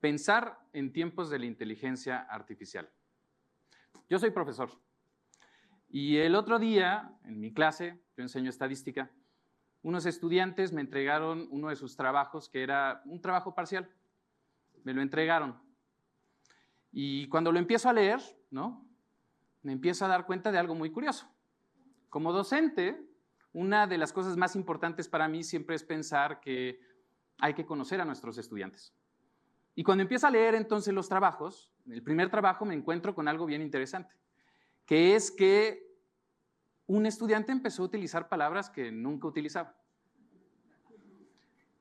Pensar en tiempos de la inteligencia artificial. Yo soy profesor y el otro día en mi clase, yo enseño estadística, unos estudiantes me entregaron uno de sus trabajos que era un trabajo parcial. Me lo entregaron y cuando lo empiezo a leer, ¿no?, me empiezo a dar cuenta de algo muy curioso. Como docente, una de las cosas más importantes para mí siempre es pensar que hay que conocer a nuestros estudiantes. Y cuando empiezo a leer entonces los trabajos, en el primer trabajo me encuentro con algo bien interesante, que es que un estudiante empezó a utilizar palabras que nunca utilizaba.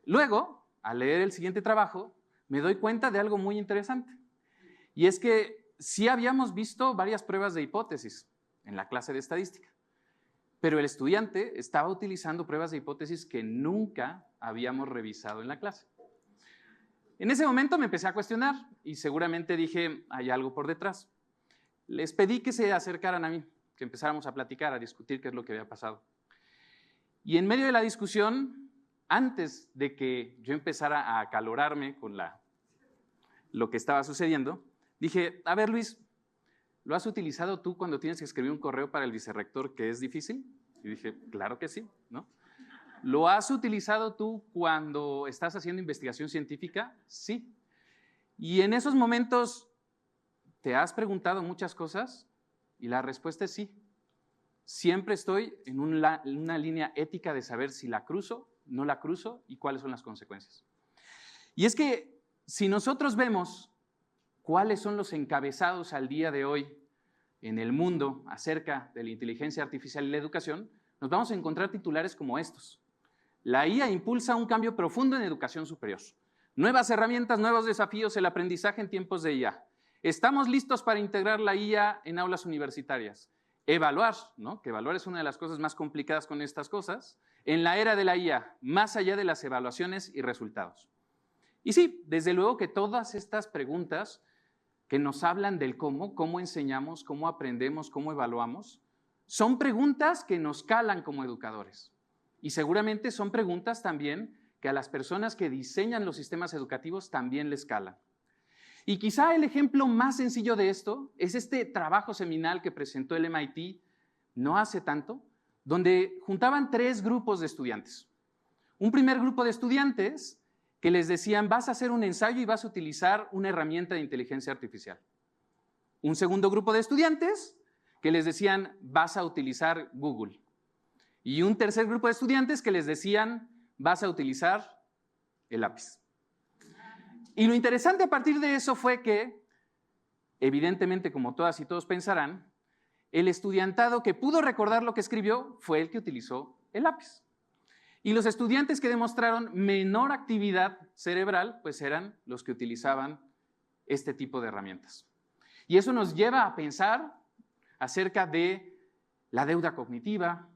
Luego, al leer el siguiente trabajo, me doy cuenta de algo muy interesante. Y es que sí habíamos visto varias pruebas de hipótesis en la clase de estadística, pero el estudiante estaba utilizando pruebas de hipótesis que nunca habíamos revisado en la clase. En ese momento me empecé a cuestionar y seguramente dije, hay algo por detrás. Les pedí que se acercaran a mí, que empezáramos a platicar, a discutir qué es lo que había pasado. Y en medio de la discusión, antes de que yo empezara a acalorarme con lo que estaba sucediendo, dije, a ver, Luis, ¿lo has utilizado tú cuando tienes que escribir un correo para el vicerrector que es difícil? Y dije, claro que sí, ¿no? ¿Lo has utilizado tú cuando estás haciendo investigación científica? Sí. Y en esos momentos, ¿te has preguntado muchas cosas? Y la respuesta es sí. Siempre estoy en una línea ética de saber si la cruzo, no la cruzo y cuáles son las consecuencias. Y es que si nosotros vemos cuáles son los encabezados al día de hoy en el mundo acerca de la inteligencia artificial y la educación, nos vamos a encontrar titulares como estos. La IA impulsa un cambio profundo en educación superior. Nuevas herramientas, nuevos desafíos, el aprendizaje en tiempos de IA. Estamos listos para integrar la IA en aulas universitarias. Evaluar, ¿no?, que evaluar es una de las cosas más complicadas con estas cosas, en la era de la IA, más allá de las evaluaciones y resultados. Y sí, desde luego que todas estas preguntas que nos hablan del cómo enseñamos, cómo aprendemos, cómo evaluamos, son preguntas que nos calan como educadores. Y seguramente son preguntas también que a las personas que diseñan los sistemas educativos también les calan. Y quizá el ejemplo más sencillo de esto es este trabajo seminal que presentó el MIT no hace tanto, donde juntaban 3 grupos de estudiantes. Un primer grupo de estudiantes que les decían, vas a hacer un ensayo y vas a utilizar una herramienta de inteligencia artificial. Un segundo grupo de estudiantes que les decían, vas a utilizar Google. Y un tercer grupo de estudiantes que les decían, vas a utilizar el lápiz. Y lo interesante a partir de eso fue que, evidentemente, como todas y todos pensarán, el estudiantado que pudo recordar lo que escribió fue el que utilizó el lápiz. Y los estudiantes que demostraron menor actividad cerebral, pues eran los que utilizaban este tipo de herramientas. Y eso nos lleva a pensar acerca de la deuda cognitiva,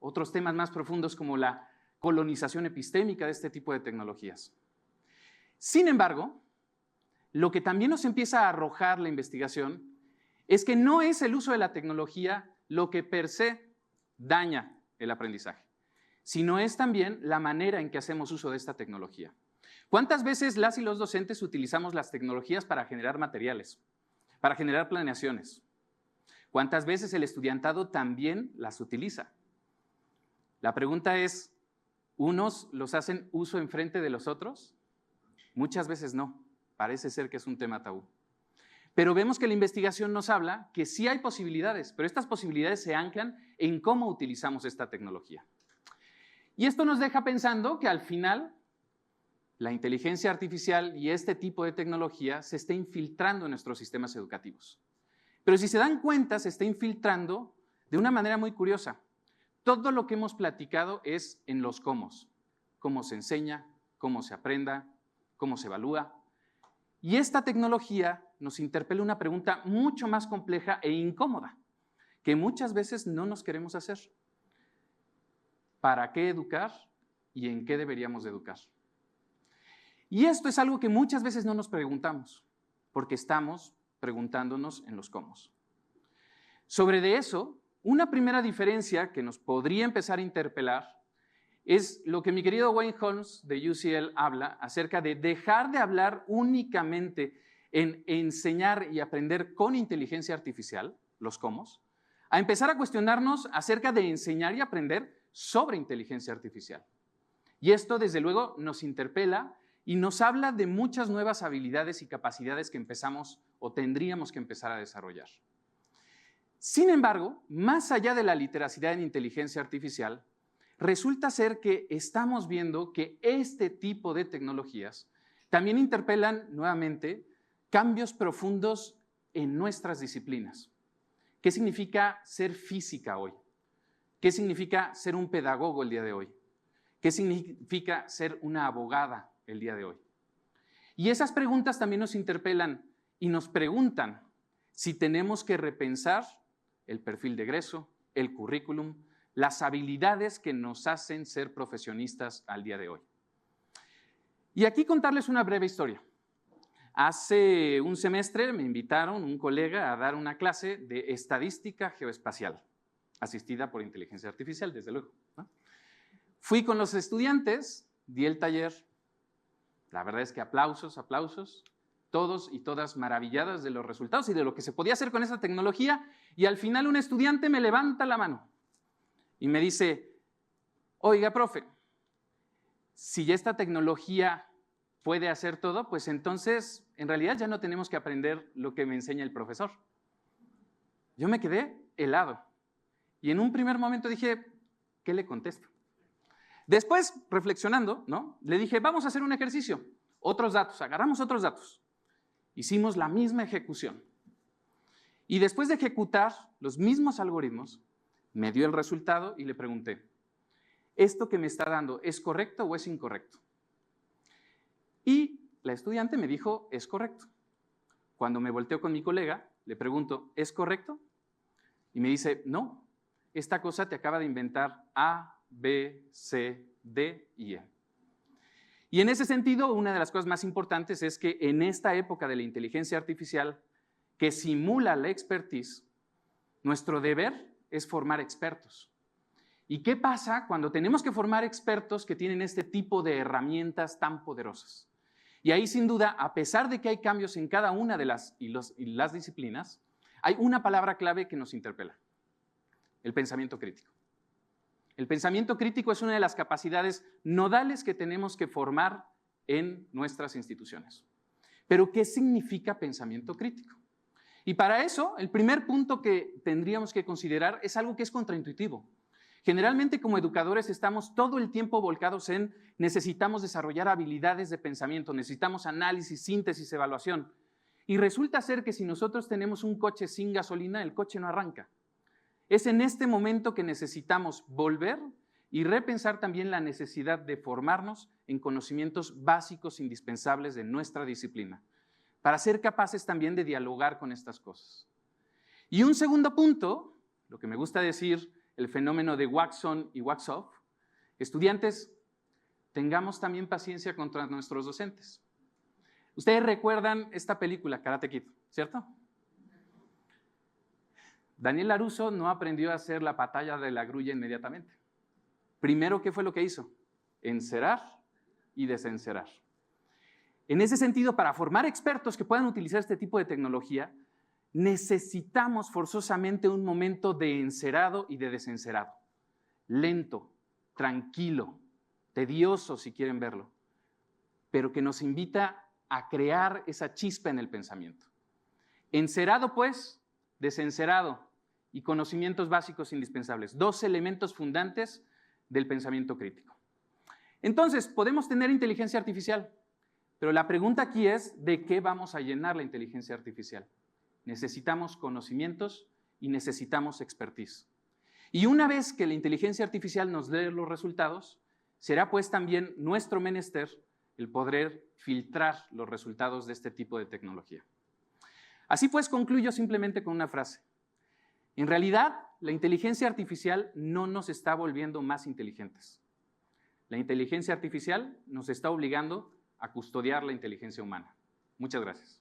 otros temas más profundos como la colonización epistémica de este tipo de tecnologías. Sin embargo, lo que también nos empieza a arrojar la investigación es que no es el uso de la tecnología lo que per se daña el aprendizaje, sino es también la manera en que hacemos uso de esta tecnología. ¿Cuántas veces las y los docentes utilizamos las tecnologías para generar materiales, para generar planeaciones? ¿Cuántas veces el estudiantado también las utiliza? La pregunta es, ¿unos los hacen uso enfrente de los otros? Muchas veces no, parece ser que es un tema tabú. Pero vemos que la investigación nos habla que sí hay posibilidades, pero estas posibilidades se anclan en cómo utilizamos esta tecnología. Y esto nos deja pensando que al final la inteligencia artificial y este tipo de tecnología se está infiltrando en nuestros sistemas educativos. Pero si se dan cuenta, se está infiltrando de una manera muy curiosa. Todo lo que hemos platicado es en los cómo se enseña, cómo se aprenda, cómo se evalúa. Y esta tecnología nos interpela una pregunta mucho más compleja e incómoda, que muchas veces no nos queremos hacer. ¿Para qué educar y en qué deberíamos de educar? Y esto es algo que muchas veces no nos preguntamos, porque estamos preguntándonos en los cómo. Sobre de eso, una primera diferencia que nos podría empezar a interpelar es lo que mi querido Wayne Holmes de UCL habla acerca de dejar de hablar únicamente en enseñar y aprender con inteligencia artificial, los comos, a empezar a cuestionarnos acerca de enseñar y aprender sobre inteligencia artificial. Y esto, desde luego, nos interpela y nos habla de muchas nuevas habilidades y capacidades que empezamos o tendríamos que empezar a desarrollar. Sin embargo, más allá de la literacidad en inteligencia artificial, resulta ser que estamos viendo que este tipo de tecnologías también interpelan nuevamente cambios profundos en nuestras disciplinas. ¿Qué significa ser física hoy? ¿Qué significa ser un pedagogo el día de hoy? ¿Qué significa ser una abogada el día de hoy? Y esas preguntas también nos interpelan y nos preguntan si tenemos que repensar el perfil de egreso, el currículum, las habilidades que nos hacen ser profesionistas al día de hoy. Y aquí contarles una breve historia. Hace un semestre me invitaron un colega a dar una clase de estadística geoespacial, asistida por inteligencia artificial, desde luego, ¿no? Fui con los estudiantes, di el taller, la verdad es que aplausos, todos y todas maravilladas de los resultados y de lo que se podía hacer con esa tecnología, y al final un estudiante me levanta la mano y me dice, oiga, profe, si ya esta tecnología puede hacer todo, pues entonces en realidad ya no tenemos que aprender lo que me enseña el profesor. Yo me quedé helado y en un primer momento dije, ¿qué le contesto? Después, reflexionando, ¿no? Le dije, vamos a hacer un ejercicio, otros datos, agarramos otros datos. Hicimos la misma ejecución. Y después de ejecutar los mismos algoritmos, me dio el resultado y le pregunté, ¿esto que me está dando es correcto o es incorrecto? Y la estudiante me dijo, es correcto. Cuando me volteo con mi colega, le pregunto, ¿es correcto? Y me dice, no, esta cosa te acaba de inventar A, B, C, D y E. Y en ese sentido, una de las cosas más importantes es que en esta época de la inteligencia artificial que simula la expertise, nuestro deber es formar expertos. ¿Y qué pasa cuando tenemos que formar expertos que tienen este tipo de herramientas tan poderosas? Y ahí, sin duda, a pesar de que hay cambios en cada una de las disciplinas, hay una palabra clave que nos interpela: el pensamiento crítico. El pensamiento crítico es una de las capacidades nodales que tenemos que formar en nuestras instituciones. Pero, ¿qué significa pensamiento crítico? Y para eso, el primer punto que tendríamos que considerar es algo que es contraintuitivo. Generalmente, como educadores, estamos todo el tiempo volcados en necesitamos desarrollar habilidades de pensamiento, necesitamos análisis, síntesis, evaluación. Y resulta ser que si nosotros tenemos un coche sin gasolina, el coche no arranca. Es en este momento que necesitamos volver y repensar también la necesidad de formarnos en conocimientos básicos indispensables de nuestra disciplina, para ser capaces también de dialogar con estas cosas. Y un segundo punto, lo que me gusta decir, el fenómeno de wax on y wax off, estudiantes, tengamos también paciencia contra nuestros docentes. Ustedes recuerdan esta película, Karate Kid, ¿cierto? Daniel LaRusso no aprendió a hacer la batalla de la grulla inmediatamente. Primero, ¿qué fue lo que hizo? Encerar y desencerar. En ese sentido, para formar expertos que puedan utilizar este tipo de tecnología, necesitamos forzosamente un momento de encerado y de desencerado. Lento, tranquilo, tedioso si quieren verlo, pero que nos invita a crear esa chispa en el pensamiento. Encerado, pues, desencerado y conocimientos básicos indispensables. Dos elementos fundantes del pensamiento crítico. Entonces, podemos tener inteligencia artificial, pero la pregunta aquí es, ¿de qué vamos a llenar la inteligencia artificial? Necesitamos conocimientos y necesitamos expertise. Y una vez que la inteligencia artificial nos dé los resultados, será pues también nuestro menester el poder filtrar los resultados de este tipo de tecnología. Así pues, concluyo simplemente con una frase. En realidad, la inteligencia artificial no nos está volviendo más inteligentes. La inteligencia artificial nos está obligando a custodiar la inteligencia humana. Muchas gracias.